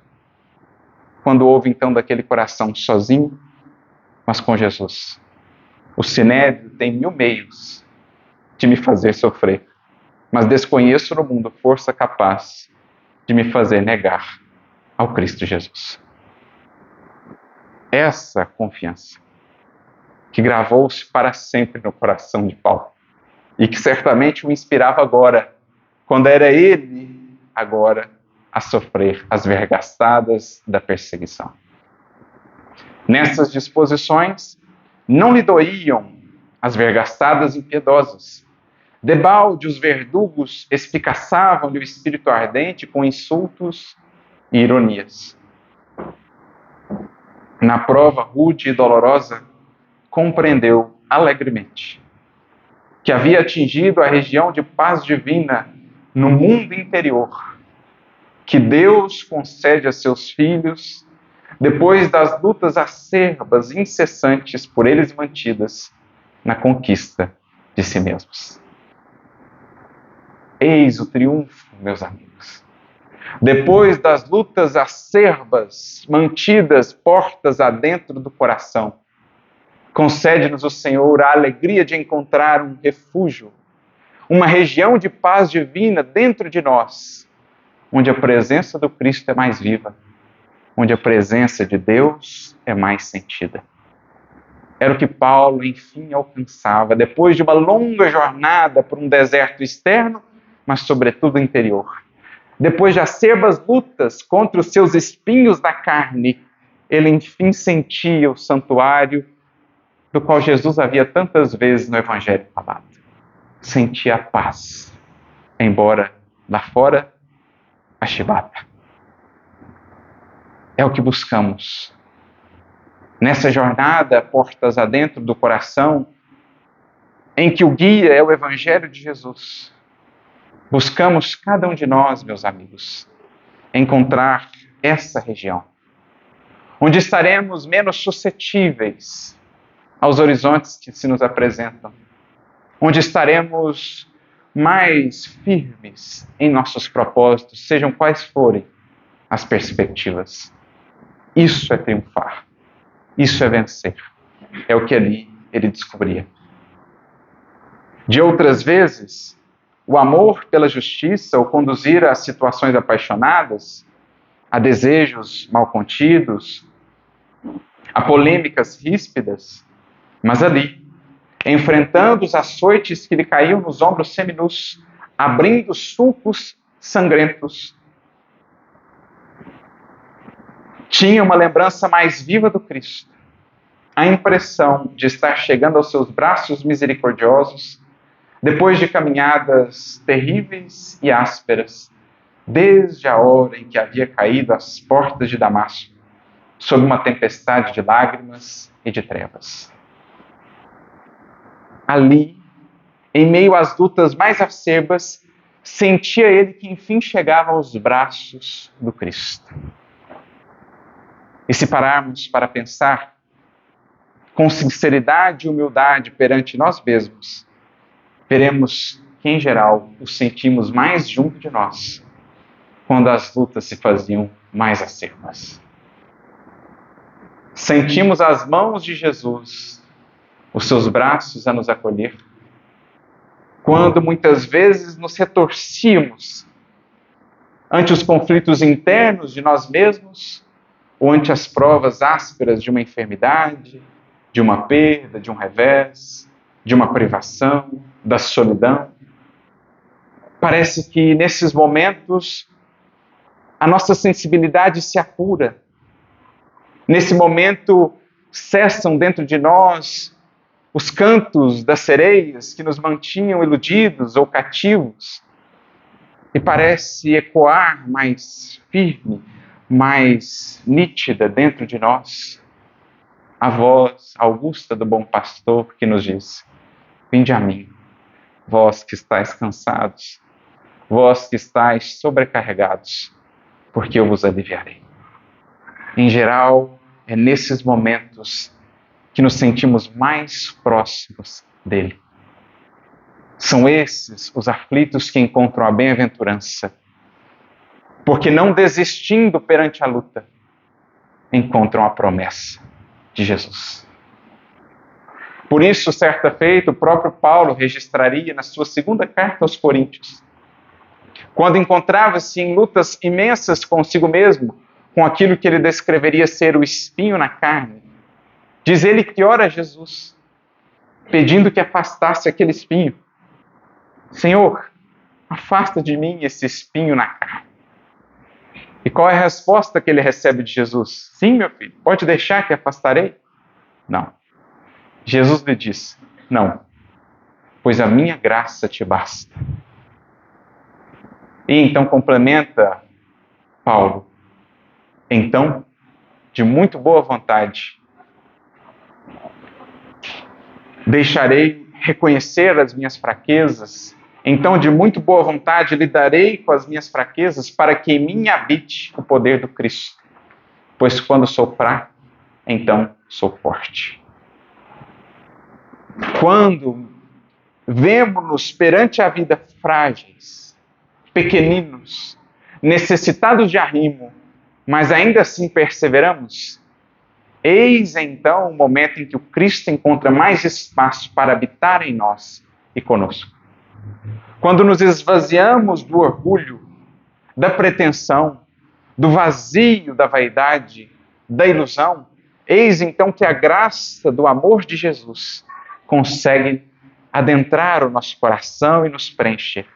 Quando ouve então daquele coração sozinho, mas com Jesus: o Sinédrio tem 1000 meios de me fazer sofrer, mas desconheço no mundo força capaz de me fazer negar ao Cristo Jesus. Essa confiança que gravou-se para sempre no coração de Paulo e que certamente o inspirava agora, quando era ele agora a sofrer as vergastadas da perseguição. Nessas disposições, não lhe doíam as vergastadas impiedosas. Debalde os verdugos espicaçavam-lhe o espírito ardente com insultos e ironias. Na prova rude e dolorosa, compreendeu alegremente que havia atingido a região de paz divina no mundo interior, que Deus concede a seus filhos depois das lutas acerbas e incessantes por eles mantidas na conquista de si mesmos. Eis o triunfo, meus amigos. Depois das lutas acerbas, mantidas portas adentro do coração, concede-nos o Senhor a alegria de encontrar um refúgio, uma região de paz divina dentro de nós, onde a presença do Cristo é mais viva, onde a presença de Deus é mais sentida. Era o que Paulo, enfim, alcançava, depois de uma longa jornada por um deserto externo, mas sobretudo interior. Depois de acerbas lutas contra os seus espinhos da carne, ele enfim sentia o santuário do qual Jesus havia tantas vezes no Evangelho falado. Sentia a paz, embora lá fora a chibata. É o que buscamos. Nessa jornada, portas adentro do coração, em que o guia é o Evangelho de Jesus, buscamos cada um de nós, meus amigos, encontrar essa região, onde estaremos menos suscetíveis aos horizontes que se nos apresentam, onde estaremos mais firmes em nossos propósitos, sejam quais forem as perspectivas. Isso é triunfar, isso é vencer, é o que ali ele descobria. De outras vezes, o amor pela justiça o conduzir a situações apaixonadas, a desejos mal contidos, a polêmicas ríspidas, mas ali, enfrentando os açoites que lhe caíam nos ombros seminus, abrindo sulcos sangrentos, tinha uma lembrança mais viva do Cristo, a impressão de estar chegando aos seus braços misericordiosos, depois de caminhadas terríveis e ásperas, desde a hora em que havia caído às portas de Damasco, sob uma tempestade de lágrimas e de trevas. Ali, em meio às lutas mais acerbas, sentia ele que enfim chegava aos braços do Cristo. E se pararmos para pensar, com sinceridade e humildade perante nós mesmos, veremos que, em geral, o sentimos mais junto de nós, quando as lutas se faziam mais acerbas. sentimos as mãos de Jesus, os seus braços a nos acolher, quando muitas vezes nos retorcíamos ante os conflitos internos de nós mesmos, ou ante as provas ásperas de uma enfermidade, de uma perda, de um revés, de uma privação, da solidão. Parece que nesses momentos a nossa sensibilidade se apura. Nesse momento cessam dentro de nós os cantos das sereias que nos mantinham iludidos ou cativos, e parece ecoar mais firme, mais nítida dentro de nós a voz augusta do bom pastor que nos diz: vinde a mim, vós que estáis cansados, vós que estáis sobrecarregados, porque eu vos aliviarei. Em geral, é nesses momentos que nos sentimos mais próximos dele. São esses os aflitos que encontram a bem-aventurança, porque não desistindo perante a luta, encontram a promessa de Jesus. Por isso, certa feita, o próprio Paulo registraria na sua segunda carta aos Coríntios, quando encontrava-se em lutas imensas consigo mesmo, com aquilo que ele descreveria ser o espinho na carne, diz ele que ora a Jesus, pedindo que afastasse aquele espinho. Senhor, afasta de mim esse espinho na carne. E qual é a resposta que ele recebe de Jesus? Sim, meu filho, pode deixar que afastarei? Não. Jesus lhe diz: não, pois a minha graça te basta. E então complementa Paulo: então, de muito boa vontade, deixarei reconhecer as minhas fraquezas. Então, de muito boa vontade, lidarei com as minhas fraquezas, para que em mim habite o poder do Cristo. Pois quando sou fraco, então sou forte. Quando vemos-nos perante a vida frágeis, pequeninos, necessitados de arrimo, mas ainda assim perseveramos, eis então o momento em que o Cristo encontra mais espaço para habitar em nós e conosco. Quando nos esvaziamos do orgulho, da pretensão, do vazio da vaidade, da ilusão, eis então que a graça do amor de Jesus consegue adentrar o nosso coração e nos preencher.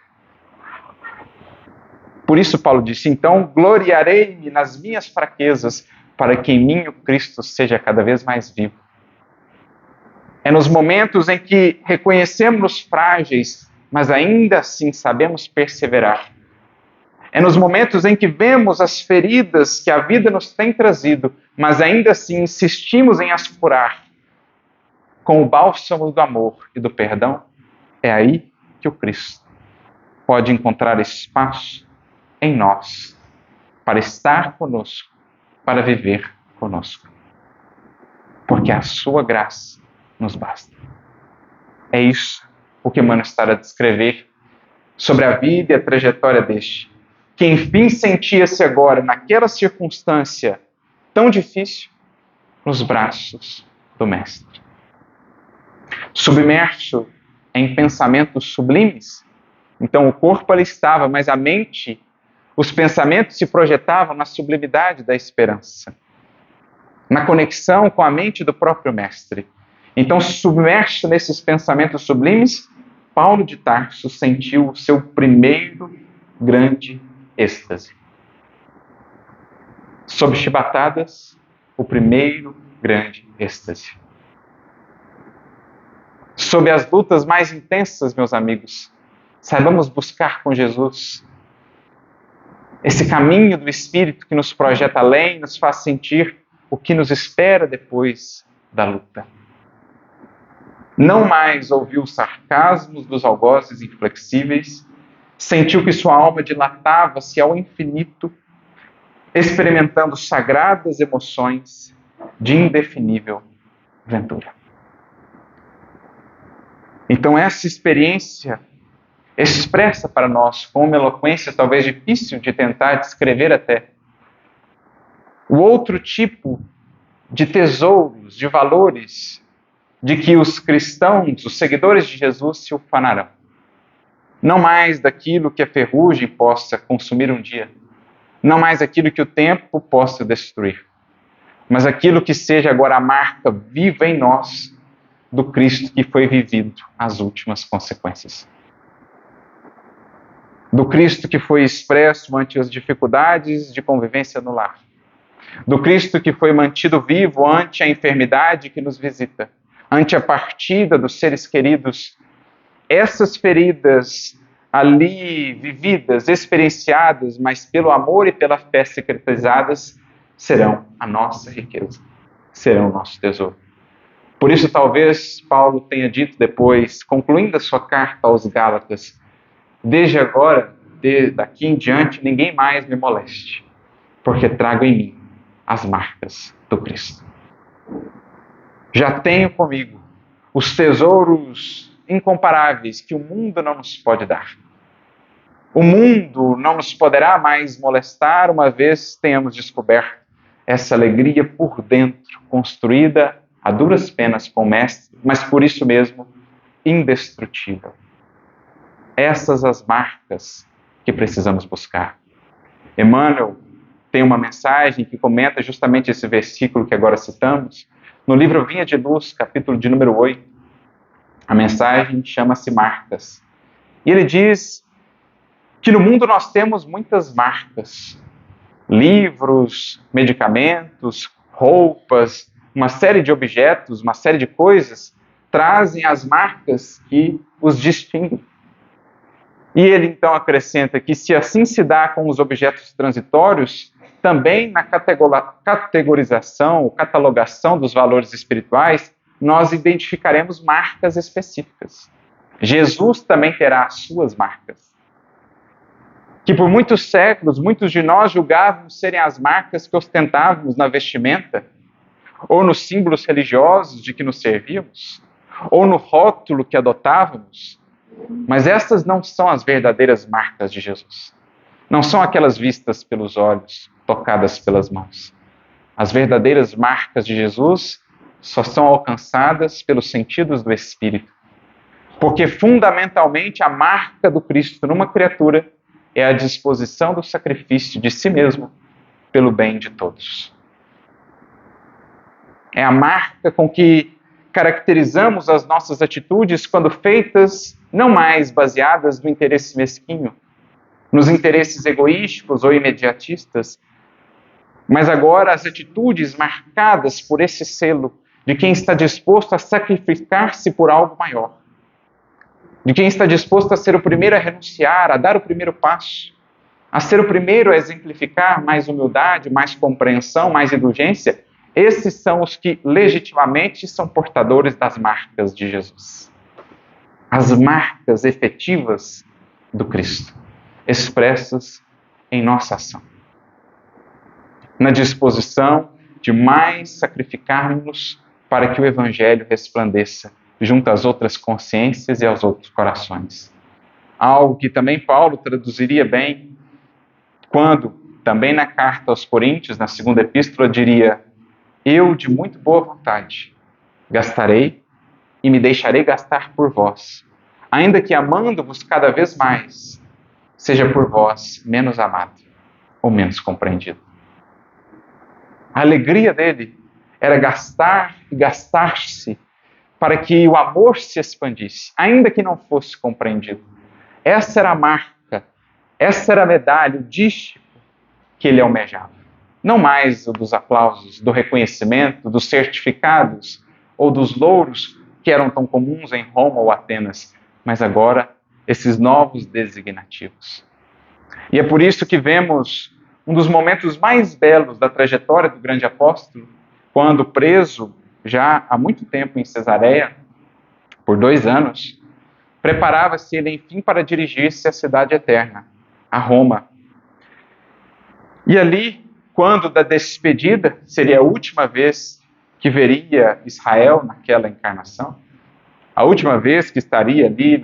Por isso Paulo disse: então gloriarei-me nas minhas fraquezas, para que em mim o Cristo seja cada vez mais vivo. É nos momentos em que reconhecemos-nos frágeis, mas ainda assim sabemos perseverar. É nos momentos em que vemos as feridas que a vida nos tem trazido, mas ainda assim insistimos em as curar com o bálsamo do amor e do perdão. É aí que o Cristo pode encontrar espaço em nós, para estar conosco, para viver conosco. Porque a sua graça nos basta. É isso o que Emmanuel está a descrever sobre a vida e a trajetória deste, que enfim sentia-se agora, naquela circunstância tão difícil, nos braços do Mestre. Submerso em pensamentos sublimes, então o corpo ali estava, mas a mente, os pensamentos se projetavam na sublimidade da esperança, na conexão com a mente do próprio Mestre. Então, submerso nesses pensamentos sublimes, Paulo de Tarso sentiu o seu primeiro grande êxtase. Sob chibatadas, o primeiro grande êxtase. Sob as lutas mais intensas, meus amigos, saibamos buscar com Jesus esse caminho do Espírito que nos projeta além, nos faz sentir o que nos espera depois da luta. Não mais ouviu os sarcasmos dos algozes inflexíveis, sentiu que sua alma dilatava-se ao infinito, experimentando sagradas emoções de indefinível ventura. Então essa experiência expressa para nós, com uma eloquência talvez difícil de tentar descrever até, o outro tipo de tesouros, de valores, de que os cristãos, os seguidores de Jesus, se ufanarão. Não mais daquilo que a ferrugem possa consumir um dia, não mais aquilo que o tempo possa destruir, mas aquilo que seja agora a marca viva em nós do Cristo que foi vivido as últimas consequências. Do Cristo que foi expresso ante as dificuldades de convivência no lar. Do Cristo que foi mantido vivo ante a enfermidade que nos visita, ante a partida dos seres queridos. Essas feridas ali vividas, experienciadas, mas pelo amor e pela fé secretizadas, serão a nossa riqueza, serão o nosso tesouro. Por isso, talvez Paulo tenha dito depois, concluindo a sua carta aos Gálatas, desde agora, daqui em diante, ninguém mais me moleste, porque trago em mim as marcas do Cristo. Já tenho comigo os tesouros incomparáveis que o mundo não nos pode dar. O mundo não nos poderá mais molestar uma vez tenhamos descoberto essa alegria por dentro, construída a duras penas com o Mestre, mas por isso mesmo indestrutível. Essas as marcas que precisamos buscar. Emmanuel tem uma mensagem que comenta justamente esse versículo que agora citamos, no livro Vinha de Luz, capítulo de número 8. A mensagem chama-se Marcas. E ele diz que no mundo nós temos muitas marcas. Livros, medicamentos, roupas, uma série de objetos, uma série de coisas trazem as marcas que os distinguem. E ele então acrescenta que se assim se dá com os objetos transitórios, também na categorização, catalogação dos valores espirituais, nós identificaremos marcas específicas. Jesus também terá as suas marcas. Que por muitos séculos, muitos de nós julgávamos serem as marcas que ostentávamos na vestimenta, ou nos símbolos religiosos de que nos servíamos, ou no rótulo que adotávamos. Mas essas não são as verdadeiras marcas de Jesus. Não são aquelas vistas pelos olhos, tocadas pelas mãos. As verdadeiras marcas de Jesus só são alcançadas pelos sentidos do Espírito. Porque fundamentalmente a marca do Cristo numa criatura é a disposição do sacrifício de si mesmo pelo bem de todos. É a marca com que caracterizamos as nossas atitudes quando feitas não mais baseadas no interesse mesquinho, nos interesses egoísticos ou imediatistas, mas agora as atitudes marcadas por esse selo de quem está disposto a sacrificar-se por algo maior, de quem está disposto a ser o primeiro a renunciar, a dar o primeiro passo, a ser o primeiro a exemplificar mais humildade, mais compreensão, mais indulgência. Esses são os que legitimamente são portadores das marcas de Jesus. As marcas efetivas do Cristo, expressas em nossa ação. Na disposição de mais sacrificarmos para que o Evangelho resplandeça junto às outras consciências e aos outros corações. Algo que também Paulo traduziria bem quando, também na carta aos Coríntios, na segunda epístola, diria: eu, de muito boa vontade, gastarei e me deixarei gastar por vós, ainda que amando-vos cada vez mais, seja por vós menos amado ou menos compreendido. A alegria dele era gastar e gastar-se para que o amor se expandisse, ainda que não fosse compreendido. Essa era a marca, essa era a medalha, o dístico que ele almejava. Não mais o dos aplausos, do reconhecimento, dos certificados ou dos louros que eram tão comuns em Roma ou Atenas, mas agora esses novos designativos. E é por isso que vemos um dos momentos mais belos da trajetória do grande apóstolo, quando preso já há muito tempo em Cesareia, por 2 anos, preparava-se ele enfim para dirigir-se à cidade eterna, a Roma. E ali, quando da despedida, seria a última vez que veria Israel naquela encarnação, a última vez que estaria ali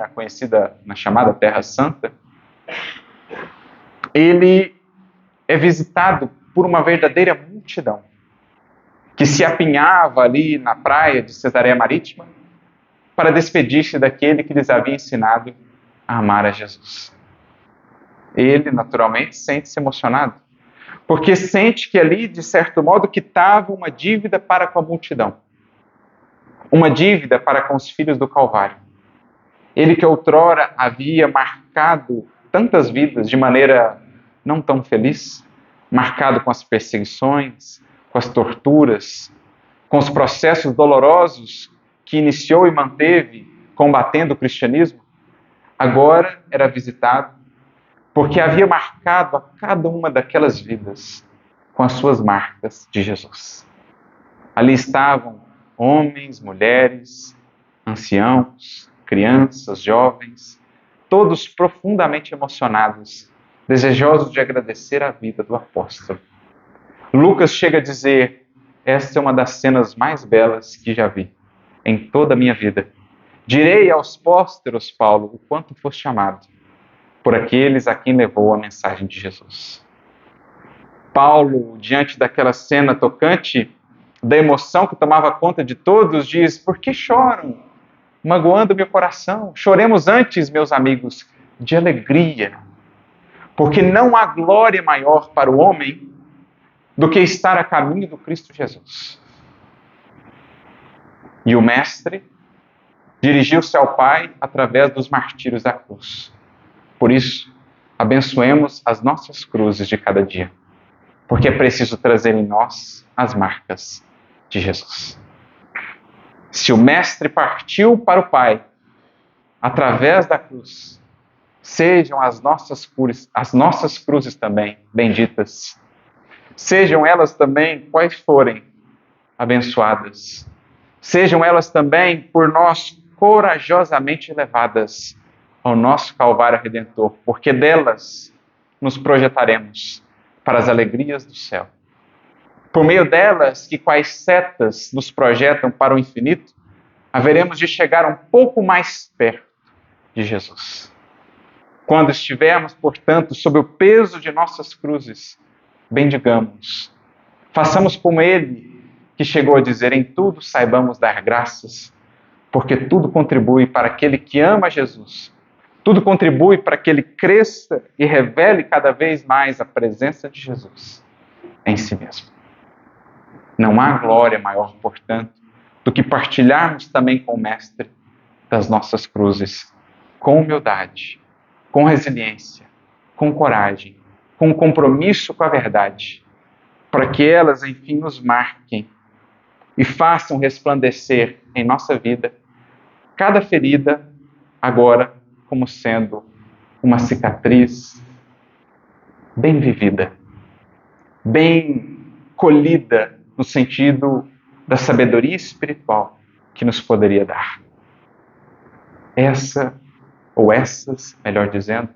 na chamada Terra Santa, ele é visitado por uma verdadeira multidão. que se apinhava ali na praia de Cesareia Marítima para despedir-se daquele que lhes havia ensinado a amar a Jesus. Ele, naturalmente, sente-se emocionado, porque sente que ali, de certo modo, quitava uma dívida para com a multidão, uma dívida para com os filhos do Calvário. Ele que outrora havia marcado tantas vidas de maneira não tão feliz, marcado com as perseguições, com as torturas, com os processos dolorosos que iniciou e manteve combatendo o cristianismo, agora era visitado porque havia marcado a cada uma daquelas vidas com as suas marcas de Jesus. Ali estavam homens, mulheres, anciãos, crianças, jovens, todos profundamente emocionados, desejosos de agradecer a vida do apóstolo. Lucas chega a dizer: esta é uma das cenas mais belas que já vi em toda a minha vida. Direi aos pósteros, Paulo, o quanto foste amado por aqueles a quem levou a mensagem de Jesus. Paulo, diante daquela cena tocante, da emoção que tomava conta de todos, diz: por que choram, magoando meu coração? Choremos antes, meus amigos, de alegria, porque não há glória maior para o homem do que estar a caminho do Cristo Jesus. E o Mestre dirigiu-se ao Pai através dos martírios da cruz. Por isso, abençoemos as nossas cruzes de cada dia, porque é preciso trazer em nós as marcas de Jesus. Se o Mestre partiu para o Pai através da cruz, sejam as nossas cruzes também benditas. Sejam elas também, quais forem, abençoadas. Sejam elas também por nós corajosamente levadas ao nosso Calvário Redentor, porque delas nos projetaremos para as alegrias do céu. Por meio delas, que quais setas nos projetam para o infinito, haveremos de chegar um pouco mais perto de Jesus. Quando estivermos, portanto, sob o peso de nossas cruzes, bendigamos. Façamos como ele, que chegou a dizer: em tudo saibamos dar graças, porque tudo contribui para aquele que ama Jesus. Tudo contribui para que ele cresça e revele cada vez mais a presença de Jesus em si mesmo. Não há glória maior, portanto, do que partilharmos também com o Mestre das nossas cruzes, com humildade, com resiliência, com coragem, com compromisso com a verdade, para que elas, enfim, nos marquem e façam resplandecer em nossa vida cada ferida agora como sendo uma cicatriz bem vivida, bem colhida no sentido da sabedoria espiritual que nos poderia dar. Essa, ou essas, melhor dizendo,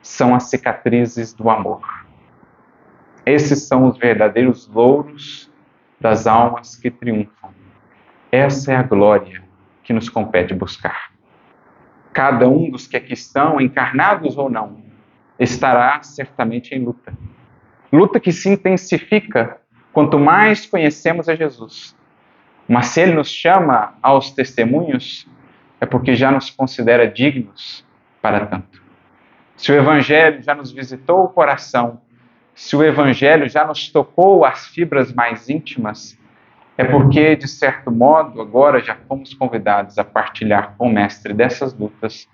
são as cicatrizes do amor. Esses são os verdadeiros louros das almas que triunfam. Essa é a glória que nos compete buscar. Cada um dos que aqui estão, encarnados ou não, estará certamente em luta. Luta que se intensifica quanto mais conhecemos a Jesus. Mas se Ele nos chama aos testemunhos, é porque já nos considera dignos para tanto. Se o Evangelho já nos visitou o coração, se o Evangelho já nos tocou as fibras mais íntimas, é porque, de certo modo, agora já fomos convidados a partilhar com o Mestre dessas lutas,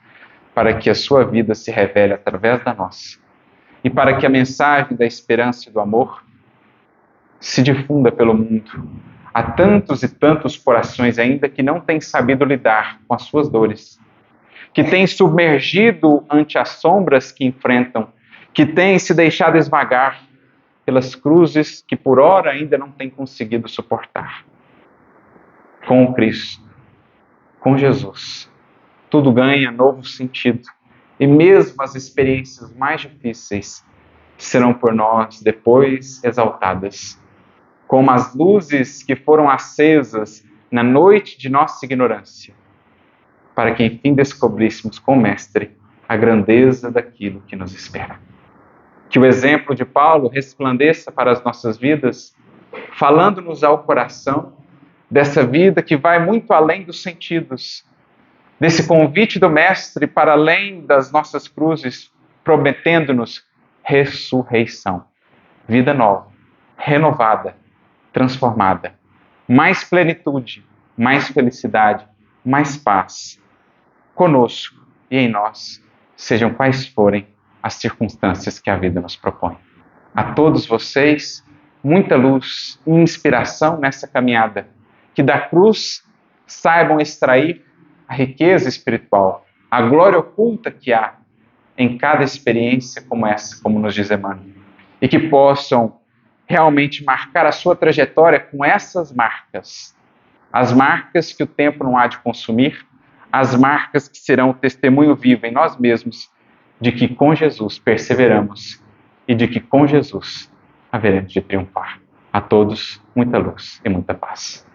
para que a sua vida se revele através da nossa, e para que a mensagem da esperança e do amor se difunda pelo mundo. Há tantos e tantos corações ainda que não têm sabido lidar com as suas dores, que têm submergido ante as sombras que enfrentam, que têm se deixado esmagar pelas cruzes que por ora ainda não têm conseguido suportar. Com o Cristo, com Jesus, tudo ganha novo sentido. E mesmo as experiências mais difíceis serão por nós depois exaltadas, como as luzes que foram acesas na noite de nossa ignorância, para que enfim descobríssemos com o Mestre a grandeza daquilo que nos espera. Que o exemplo de Paulo resplandeça para as nossas vidas, falando-nos ao coração dessa vida que vai muito além dos sentidos, desse convite do Mestre para além das nossas cruzes, prometendo-nos ressurreição, vida nova, renovada, transformada, mais plenitude, mais felicidade, mais paz, conosco e em nós, sejam quais forem as circunstâncias que a vida nos propõe. A todos vocês, muita luz e inspiração nessa caminhada, que da cruz saibam extrair a riqueza espiritual, a glória oculta que há em cada experiência como essa, como nos diz Emmanuel, e que possam realmente marcar a sua trajetória com essas marcas, as marcas que o tempo não há de consumir, as marcas que serão o testemunho vivo em nós mesmos de que com Jesus perseveramos e de que com Jesus haveremos de triunfar. A todos, muita luz e muita paz.